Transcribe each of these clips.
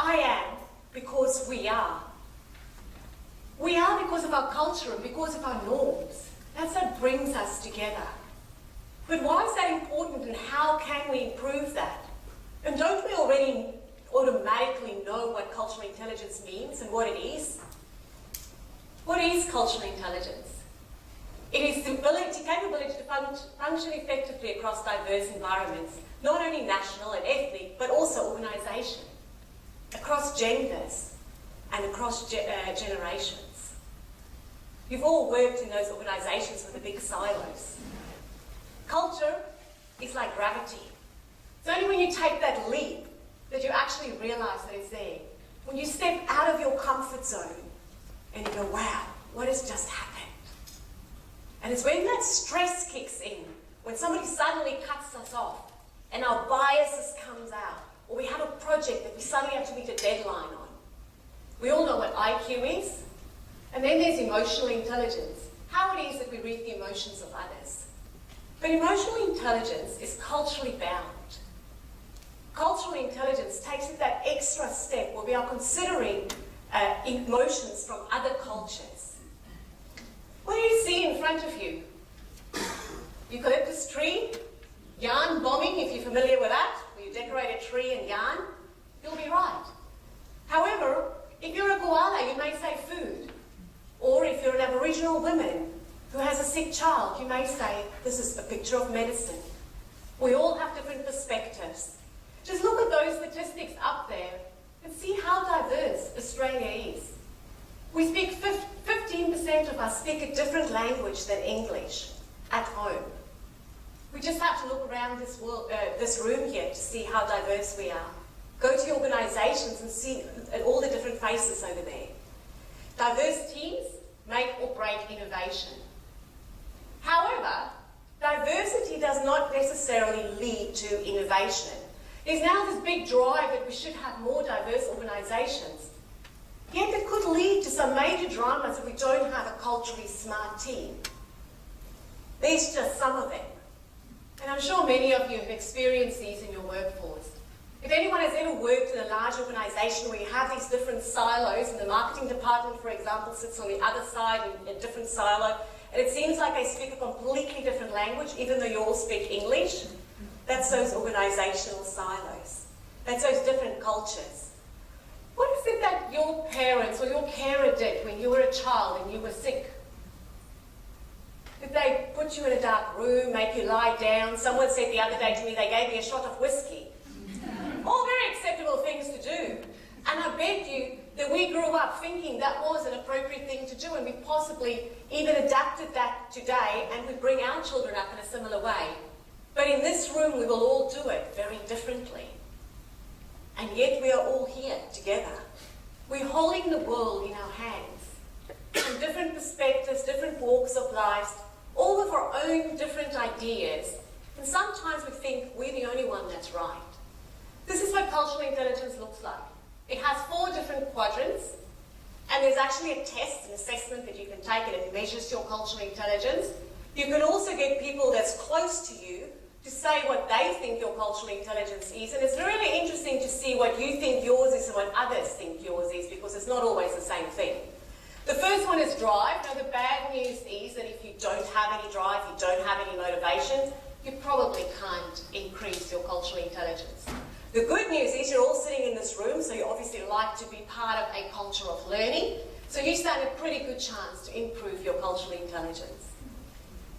I am because we are. We are because of our culture and because of our norms. That's what brings us together. But why is that important and how can we improve that? And don't we already automatically know what cultural intelligence means and what it is? What is cultural intelligence? It is the capability to function effectively across diverse environments, not only national and ethnic, but also organisation, across genders and across generations. You've all worked in those organisations with the big silos. Culture is like gravity. It's only when you take that leap that you actually realise that it's there. When you step out of your comfort zone and you go, wow, what has just happened? And it's when that stress kicks in, when somebody suddenly cuts us off and our biases comes out, or we have a project that we suddenly have to meet a deadline on. We all know what IQ is. And then there's emotional intelligence, how it is that we read the emotions of others. But emotional intelligence is culturally bound. Cultural intelligence takes it that extra step where we are considering emotions from other cultures. What do you see in front of you? Eucalyptus tree, yarn bombing, if you're familiar with that, where you decorate a tree and yarn, you'll be right. However, if you're a koala, you may say food. Or if you're an Aboriginal woman who has a sick child, you may say, this is a picture of medicine. We all have different perspectives. Just look at those statistics up there and see how diverse Australia is. We speak 15% of us speak a different language than English at home. We just have to look around this room here to see how diverse we are. Go to organisations and see all the different faces over there. Diverse teams make or break innovation. However, diversity does not necessarily lead to innovation. There's now this big drive that we should have more diverse organisations. Yet it could lead to some major dramas if we don't have a culturally smart team. There's just some of them. And I'm sure many of you have experienced these in your workforce. If anyone has ever worked in a large organisation where you have these different silos, and the marketing department, for example, sits on the other side in a different silo, and it seems like they speak a completely different language, even though you all speak English, that's those organisational silos. That's those different cultures. What is it that your parents or your carer did when you were a child and you were sick? Did they put you in a dark room, make you lie down? Someone said the other day to me they gave me a shot of whiskey. All very acceptable things to do. And I bet you that we grew up thinking that was an appropriate thing to do, and we possibly even adapted that today and we bring our children up in a similar way. But in this room we will all do it very differently. And yet we are all here together. We're holding the world in our hands. From different perspectives, different walks of life, all with our own different ideas. And sometimes we think we're the only one that's right. This is what cultural intelligence looks like. It has 4 different quadrants, and there's actually a test, an assessment that you can take, and it measures your cultural intelligence. You can also get people that's close to you to say what they think your cultural intelligence is, and it's really interesting to see what you think yours is and what others think yours is, because it's not always the same thing. The first one is drive. Now, the bad news is that if you don't have any drive, you don't have any motivation, you probably can't increase your cultural intelligence. The good news is you're all sitting in this room, so you obviously like to be part of a culture of learning, so you stand a pretty good chance to improve your cultural intelligence.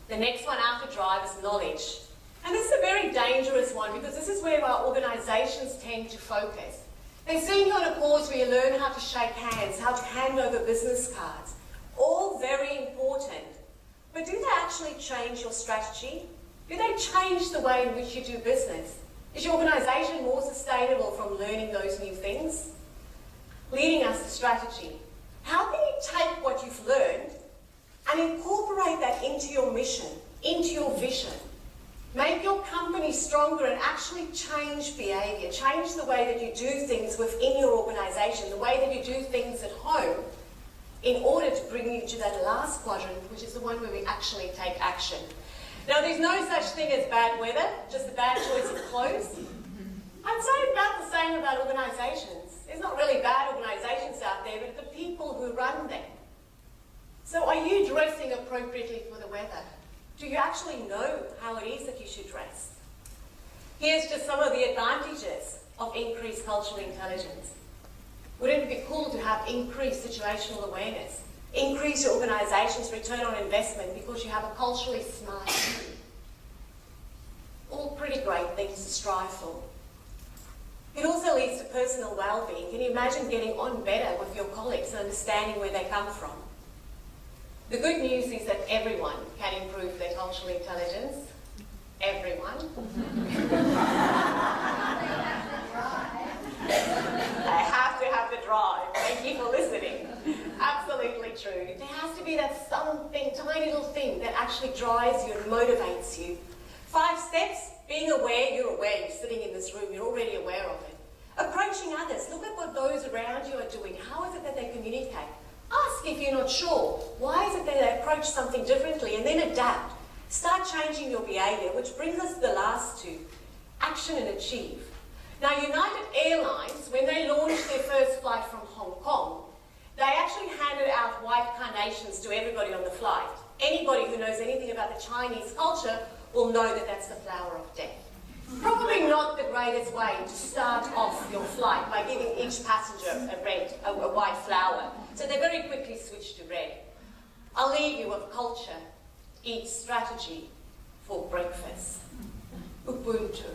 The next one after drive is knowledge. And this is a very dangerous one, because this is where our organisations tend to focus. They send you on a course where you learn how to shake hands, how to hand over business cards. All very important. But do they actually change your strategy? Do they change the way in which you do business? Is your organisation more sustainable from learning those new things? Leading us to strategy. How can you take what you've learned and incorporate that into your mission, into your vision? Make your company stronger and actually change behaviour, change the way that you do things within your organisation, the way that you do things at home, in order to bring you to that last quadrant, which is the one where we actually take action. Now, there's no such thing as bad weather, just a bad choice of clothes. I'd say about the same about organisations. There's not really bad organisations out there, but the people who run them. So are you dressing appropriately for the weather? Do you actually know how it is that you should dress? Here's just some of the advantages of increased cultural intelligence. Wouldn't it be cool to have increased situational awareness? Increase your organisation's return on investment because you have a culturally smart team. All pretty great things to strive for. It also leads to personal well-being. Can you imagine getting on better with your colleagues and understanding where they come from? The good news is that everyone can improve their cultural intelligence. Everyone. They have to have the drive. Thank you for listening. Absolutely true. There has to be that something, tiny little thing that actually drives you and motivates you. 5 steps, being aware, you're sitting in this room, you're already aware of it. Approaching others, look at what those around you are doing. How is it that they communicate? Ask if you're not sure. Why is it that they approach something differently, and then adapt. Start changing your behaviour, which brings us to the last 2, action and achieve. Now, United Airlines, when they launched their first flight from Hong Kong, they actually handed out white carnations to everybody on the flight. Anybody who knows anything about the Chinese culture will know that that's the flower of death. Probably not the greatest way to start off your flight by giving each passenger a white flower. So they very quickly switched to red. I'll leave you with culture. Eat strategy for breakfast. Ubuntu.